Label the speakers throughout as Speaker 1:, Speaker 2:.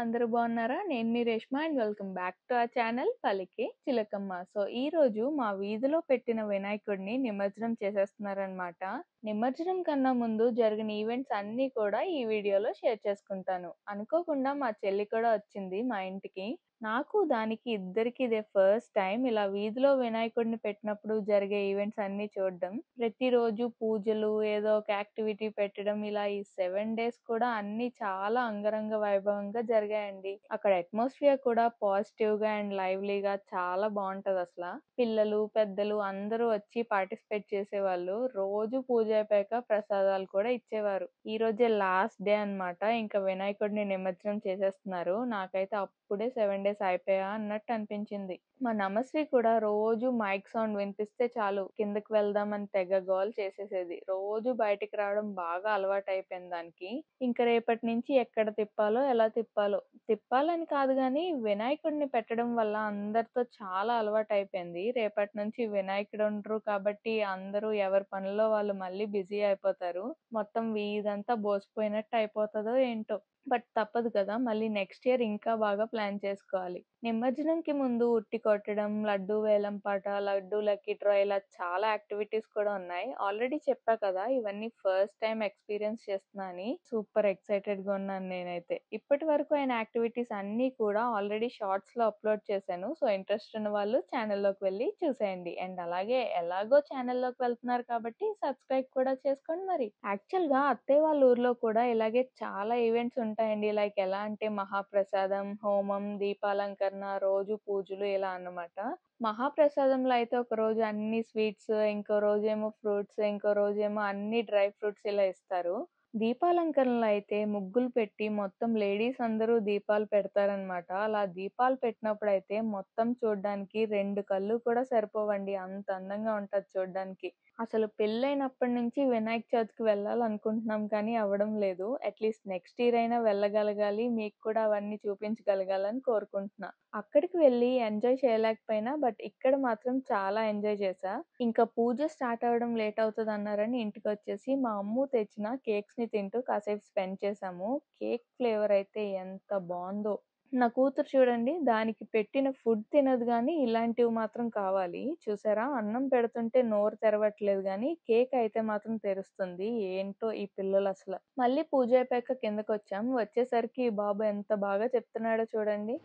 Speaker 1: అందరూ బాగున్నారా? నేను మీ Reshma and welcome back to our channel Palike Chilakamma. ఈ రోజు మా వీధిలో పెట్టిన వినాయకుడిని నిమజ్జనం చేసేస్తున్నారనమాట. నిమజ్జనం కన్నా ముందు జరిగిన ఈవెంట్స్ అన్నీ కూడా ఈ వీడియోలో షేర్ చేసుకుంటాను. అనుకోకుండా మా చెల్లి కూడా వచ్చింది మా ఇంటికి. నాకు దానికి ఇద్దరికి ఇదే ఫస్ట్ టైం ఇలా వీధిలో వినాయకుడిని పెట్టినప్పుడు జరిగే ఈవెంట్స్ అన్నీ చూడడం. ప్రతిరోజు పూజలు, ఏదో ఒక యాక్టివిటీ పెట్టడం, ఇలా ఈ 7 days కూడా అన్నీ చాలా అంగరంగ వైభవంగా జరిగాయండి. అక్కడ అట్మాస్ఫియర్ కూడా పాజిటివ్ గా అండ్ లైవ్లీగా చాలా బాగుంటది అసలు. పిల్లలు, పెద్దలు అందరూ వచ్చి పార్టిసిపేట్ చేసేవాళ్ళు. రోజు పూజ అయిపోయాక ప్రసాదాలు కూడా ఇచ్చేవారు. ఈ రోజే లాస్ట్ డే అన్నమాట. ఇంకా వినాయకుడిని నిమజ్జనం చేసేస్తున్నారు. నాకైతే అప్పుడే 7 days అయిపోయా అన్నట్టు అనిపించింది. మా నమస్వి కూడా రోజు మైక్ సౌండ్ వినిపిస్తే చాలు కిందకి వెళ్దామని తెగ గోల్ చేసేసేది. రోజు బయటికి రావడం బాగా అలవాటు అయిపోయింది దానికి. ఇంక రేపటి నుంచి ఎక్కడ తిప్పాలో, ఎలా తిప్పాలో, తిప్పాలని కాదు గాని వినాయకుడిని పెట్టడం వల్ల అందరితో చాలా అలవాటు అయిపోయింది. రేపటి నుంచి వినాయకుడు ఉండరు కాబట్టి అందరూ ఎవరి పనుల్లో వాళ్ళు మళ్ళీ బిజీ అయిపోతారు. మొత్తం వీధంతా బోసిపోయినట్టు అయిపోతుందో ఏంటో. బట్ తప్పదు కదా, మళ్ళీ నెక్స్ట్ ఇయర్ ఇంకా బాగా ప్లాన్ చేసుకోవాలి. నిమజ్జనంకి ముందు ఉట్టి కొట్టడం, లడ్డూ వేలం పాట, లడ్డూ లక్కీ డ్రా ఇలా చాలా యాక్టివిటీస్ కూడా ఉన్నాయి. ఆల్రెడీ చెప్పా కదా, ఇవన్నీ ఫస్ట్ టైం ఎక్స్పీరియన్స్ చేస్తున్నా అని. సూపర్ ఎక్సైటెడ్ గా ఉన్నాను నేనైతే. ఇప్పటి వరకు అయిన యాక్టివిటీస్ అన్నీ కూడా ఆల్రెడీ షార్ట్స్ లో అప్లోడ్ చేశాను. ఇంట్రెస్ట్ ఉన్న వాళ్ళు ఛానల్లోకి వెళ్ళి చూసేయండి. అండ్ అలాగే ఎలాగో ఛానల్లోకి వెళ్తున్నారు కాబట్టి సబ్స్క్రైబ్ కూడా చేసుకోండి. మరి యాక్చువల్ గా అత్తయ్య వాళ్ళ ఊర్లో కూడా ఇలాగే చాలా ఈవెంట్స్ ఉంటాయండి. లైక్ ఎలా అంటే మహాప్రసాదం, హోమం, దీపాలంకరణ, రోజు పూజలు ఇలా అన్నమాట. మహాప్రసాదంలో అయితే ఒక రోజు అన్ని స్వీట్స్, ఇంకో రోజేమో ఫ్రూట్స్, ఇంకో రోజేమో అన్ని డ్రై ఫ్రూట్స్ ఇలా ఇస్తారు. దీపాలంకరణలో అయితే ముగ్గులు పెట్టి మొత్తం లేడీస్ అందరూ దీపాలు పెడతారనమాట. అలా దీపాలు పెట్టినప్పుడు అయితే మొత్తం చూడ్డానికి 2 కళ్ళు కూడా సరిపోవండి. అంత అందంగా ఉంటది చూడ్డానికి. అసలు పెళ్ళైనప్పటి నుంచి వినాయక చవితికి వెళ్ళాలనుకుంటున్నాం కానీ అవ్వడం లేదు. అట్లీస్ట్ నెక్స్ట్ ఇయర్ అయినా వెళ్ళగలగాలి, మీకు కూడా అవన్నీ చూపించగలగాలని కోరుకుంటున్నా. అక్కడికి వెళ్ళి ఎంజాయ్ చేయలేకపోయినా బట్ ఇక్కడ మాత్రం చాలా ఎంజాయ్ చేశా. ఇంకా పూజ స్టార్ట్ అవ్వడం లేట్ అవుతుంది అన్నారని ఇంటికి వచ్చేసి మా అమ్ము తెచ్చిన కేక్స్ ని తింటూ కాసేపు స్పెండ్ చేశాము. కేక్ ఫ్లేవర్ అయితే ఎంత బాగుందో. నా కూతురు చూడండి, దానికి పెట్టిన ఫుడ్ తినదు గానీ ఇలాంటివి మాత్రం కావాలి. చూసారా, అన్నం పెడుతుంటే నోరు తెరవట్లేదు గానీ కేక్ అయితే మాత్రం తెరుస్తుంది. ఏంటో ఈ పిల్లలు అసలు. మళ్ళీ పూజ అయిపోయాక కిందకు వచ్చాం. వచ్చేసరికి ఈ బాబు ఎంత బాగా చెప్తున్నాడో చూడండి.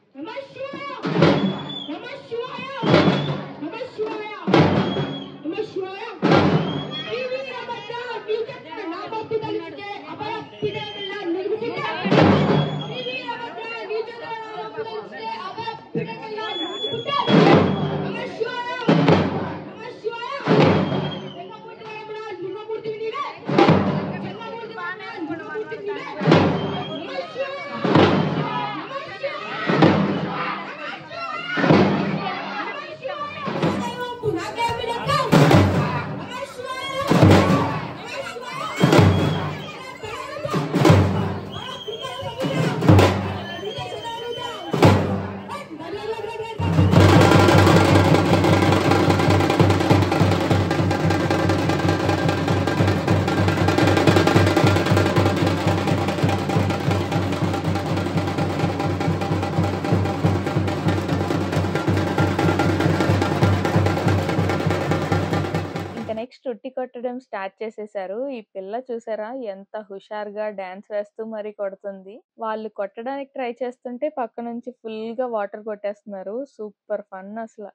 Speaker 1: నెక్స్ట్ ఉట్టి కొట్టడం స్టార్ట్ చేసేసారు. ఈ పిల్ల చూసారా ఎంత హుషారుగా డాన్స్ వేస్తూ మరి కొడుతుంది. వాళ్ళు కొట్టడానికి ట్రై చేస్తుంటే పక్క నుంచి ఫుల్ గా వాటర్ కొట్టేస్తున్నారు. సూపర్ ఫన్ అసలు.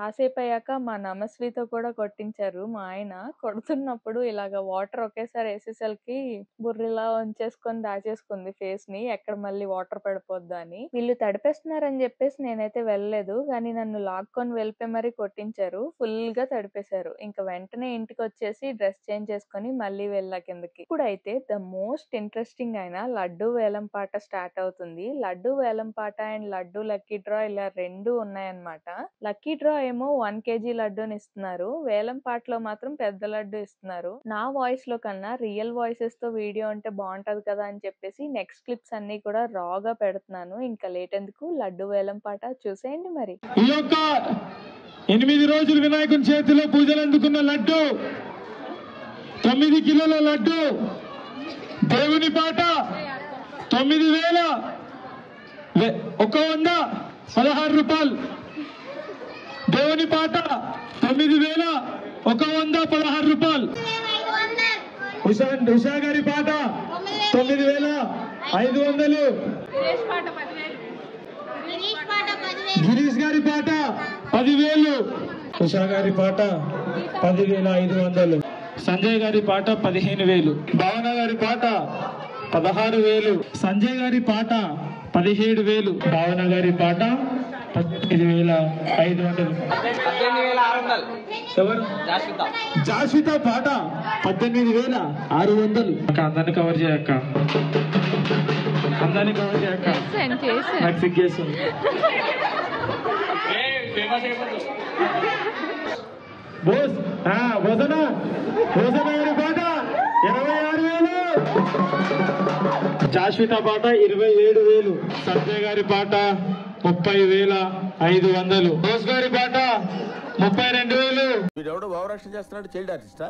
Speaker 1: కాసేపు అయ్యాక మా నమస్వితో కూడా కొట్టించారు మా ఆయన. కొడుతున్నప్పుడు ఇలాగ వాటర్ ఒకేసారి వేసేసరికి బుర్రిలా వంచేసుకొని దాచేసుకుంది ఫేస్ ని, ఎక్కడ మళ్ళీ వాటర్ పడిపోద్దా అని. వీళ్ళు తడిపేస్తున్నారని చెప్పేసి నేనైతే వెళ్ళలేదు, కానీ నన్ను లాక్కొని వెళ్ళిపోయి మరీ కొట్టించారు. ఫుల్ గా తడిపేశారు. ఇంకా వెంటనే ఇంటికి వచ్చేసి డ్రెస్ చేంజ్ చేసుకొని మళ్ళీ వెళ్ళా కిందకి. ఇప్పుడైతే ద మోస్ట్ ఇంట్రెస్టింగ్ అయిన లడ్డు వేలం పాట స్టార్ట్ అవుతుంది. లడ్డు వేలం పాట అండ్ లడ్డు లక్కీ డ్రా ఇలా 2 ఉన్నాయన్నమాట. లక్కీ డ్రా ఏమో ఏమో 1 కేజీ లడ్డూని ఇస్తున్నారు. వేలం పాటలో మాత్రం పెద్ద లడ్డు ఇస్తున్నారు. నా వాయిస్ లో కన్నా రియల్ వాయిసెస్ తో వీడియో అంటే బాగుంటది కదా అని చెప్పేసి నెక్స్ట్ క్లిప్స్ అన్ని కూడా రాగా పెడుతున్నాను. ఇంకా లేట్ ఎందుకు, లడ్డు వేలం పాట చూసేయండి మరి.
Speaker 2: ఈ యొక్క 8 రోజులు వినాయకుని చేతిలో పూజలు అందుకున్న లడ్డు 9 కిలోల లడ్డు దేవుని పాట 9,116 రూపాయలు. దేవుని పాట 9,116 రూపాయలు. ఉషా గారి పాట 9,500. గిరీష్ గారి పాట 10,000. ఉషా గారి పాట 10,500. సంజయ్ గారి పాట 15,000. భావన గారి పాట 16,000. సంజయ్ గారి పాట 17,000. భావన గారి పాట 18,500. ఎవరు? జాస్విత పాట 18,600. అందరిని కవర్ చేయక్క, అందరిని కవర్ చేయక్క. నాకు సిగ్గేస్తుంది. భోజన గారి పాట 26,000. జాస్విత పాట 27,000. సంజయ్ గారి పాట 30,500. బోస్ గారి పాట 32,000.
Speaker 3: వీడెవడో భావరక్షణ చేస్తున్నాడు, చైల్డ్ ఆర్టిస్టా?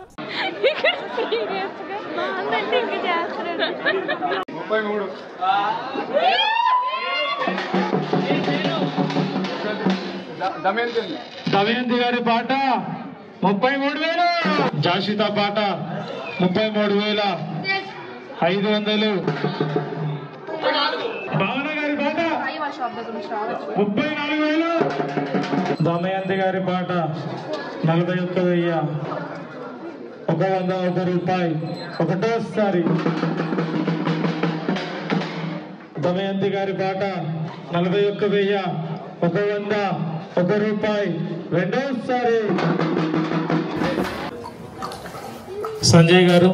Speaker 2: 33. దమయంతి గారి పాట 33,000. జాషిత పాట 33,500. భావన గారి పాట 34,000. దమయంతి గారి పాట 41,000. 101 రూపాయి ఒకటోసారి. దమయంతి గారి పాట 41,000. 101 రూపాయి రెండోసారి. సంజయ్ గారు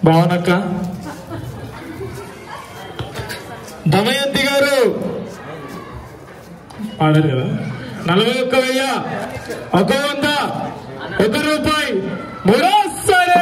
Speaker 2: భావనక్క. దమయంతి గారు ఆడారు కదా. 41,000. 101 రూపాయి మూడోసారి.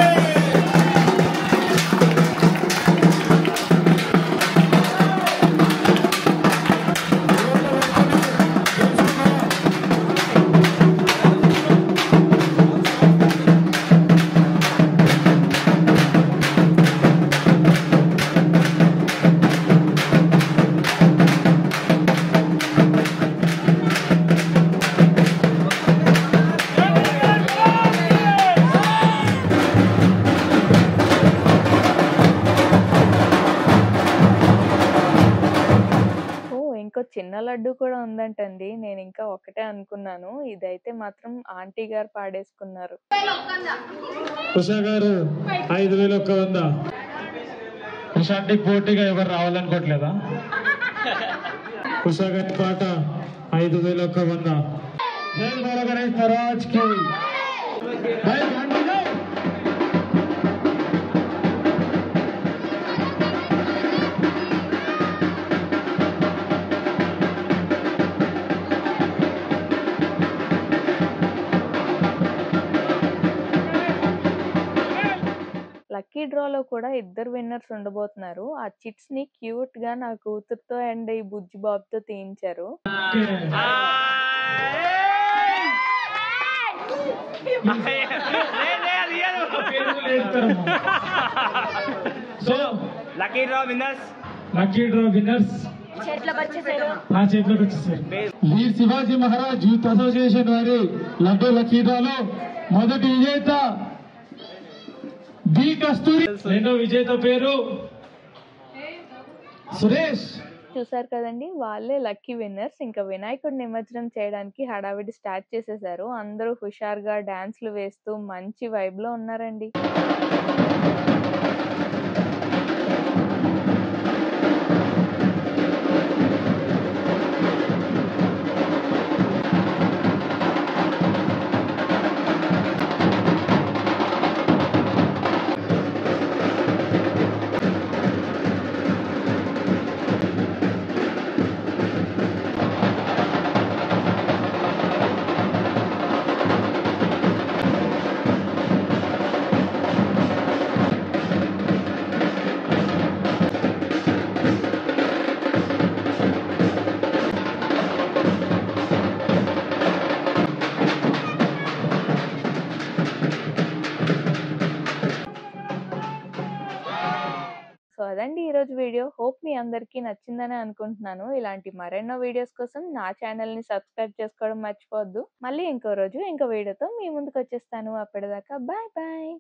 Speaker 1: చిన్న లడ్డు కూడా ఉందంటండి. నేను ఇంకా ఒకటే అనుకున్నాను. ఇదైతే మాత్రం ఆంటీ గారు పాడేసుకున్నారు.
Speaker 2: ఉషా గారు 5,100. ఉషాంటి పోటీగా ఎవరు రావాలనుకోవట్లేదా? ఉషా గారి పాట 5,100. జై బాబా గణేష్ మహారాజ్ కి.
Speaker 1: లక్కీ డ్రాలో కూడా 2 విన్నర్స్ ఉండబోతున్నారు. ఆ చిట్స్ ని క్యూట్ గా నా కూతురుతో అండ్ ఈ బుజ్జి బాబుతో తీయించారు.
Speaker 2: సో లక్కీ డ్రా విన్నర్స్ నా చేతిలోకి వచ్చేసారు. వీర్ శివాజీ మహారాజ్ యూత్ అసోసియేషన్ వారి లడ్డూ లక్కీ డ్రాలో మొదటి విజేత బి కస్తూరి. రెండో విజేత పేరు సురేష్.
Speaker 1: చూసారు కదండి, వాళ్ళే లక్కీ విన్నర్స్. ఇంకా వినాయకుడి నిమజ్జనం చేయడానికి హడావిడి స్టార్ట్ చేసేసారు. అందరూ హుషారుగా డాన్స్లు వేస్తూ మంచి వైబ్ లో ఉన్నారండి. అందరికీ నచ్చిందని అనుకుంటున్నాను. ఇలాంటి మరెన్నో వీడియోస్ కోసం నా ఛానల్‌ని సబ్స్క్రైబ్ చేసుకోవడం మర్చిపోవద్దు. మళ్ళీ ఇంకో రోజు ఇంకో వీడియోతో మీ ముందుకొచ్చేస్తాను. అప్పటిదాకా బాయ్ బాయ్.